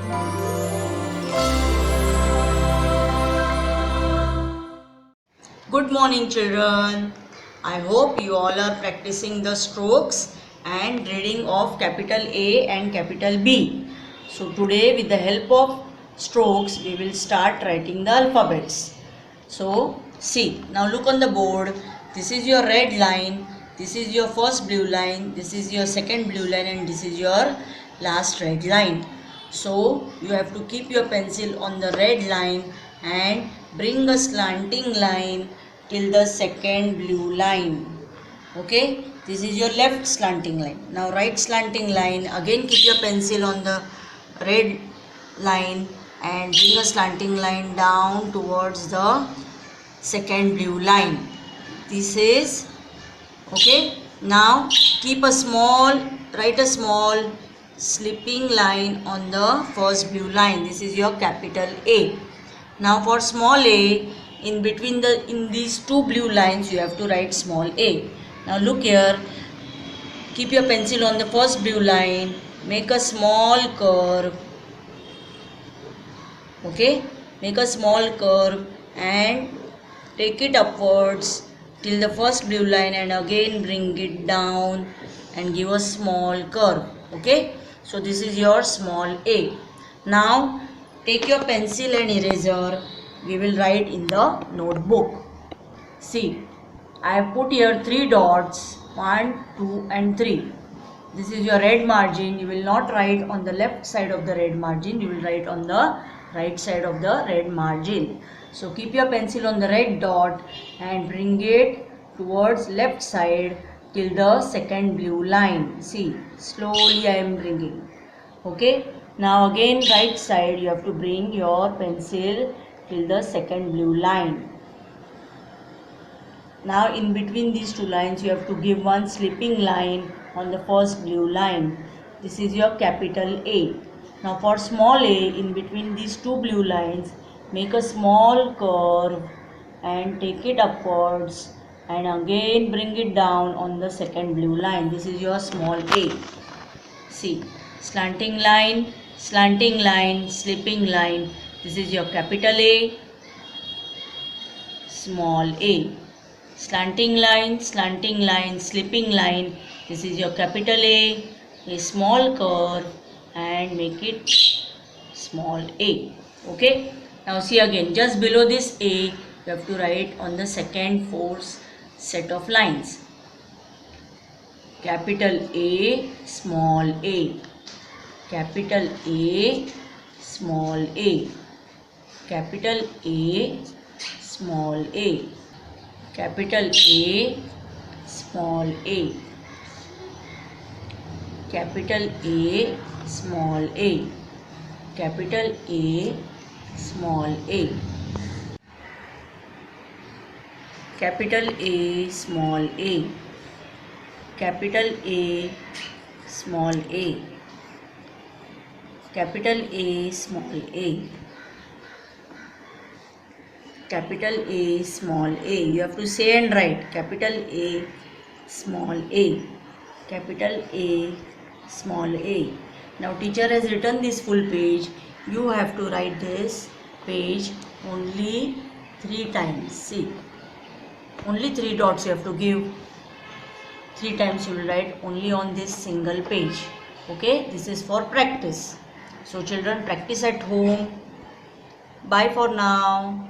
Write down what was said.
Good morning, children. I hope you all are practicing the strokes and reading of capital A and capital B. So today, with the help of strokes, we will start writing the alphabets. So see, now look on the board. This is your red line, this is your first blue line, this is your second blue line, and this is your last red line. So you have to keep your pencil on the red line and bring a slanting line till the second blue line. Okay, this is your left slanting line. Now right slanting line, again keep your pencil on the red line and bring a slanting line down towards the second blue line. This is okay. Now keep a small, write a small slipping line on the first blue line. This is your capital A. Now for small a, in between in these two blue lines you have to write small a. Now look here, keep your pencil on the first blue line, make a small curve. Okay, make a small curve and take it upwards till the first blue line and again bring it down and give a small curve. Okay, so this is your small a. Now take your pencil and eraser, we will write in the notebook. See, I have put here 3 dots, 1, 2 and 3. This is your red margin. You will not write on the left side of the red margin, you will write on the right side of the red margin. So keep your pencil on the red dot and bring it towards left side till the second blue line. See, slowly I am bringing. Okay, now again right side you have to bring your pencil till the second blue line. Now in between these two lines you have to give one slipping line on the first blue line. This is your capital A. Now for small a, in between these two blue lines, make a small curve and take it upwards and again bring it down on the second blue line. This is your small a. See, slanting line, slipping line. This is your capital A, small a. Slanting line, slipping line. This is your capital a small curve and make it small a. Okay, now see again, just below this a you have to write on the second fourth set of lines. Capital A, small a. Capital A, small a. Capital A, small a. Capital A, small a. Capital A, small a. Capital A, small a. Capital A, small a. Capital A, small a. Capital A, small a. Capital A, small a. You have to say and write capital A, small a. Capital A, small a. Now teacher has written this full page. You have to write this page only 3 times. See, only 3 dots you have to give. 3 times you will write only on this single page. Okay, this is for practice. So children, practice at home. Bye for now.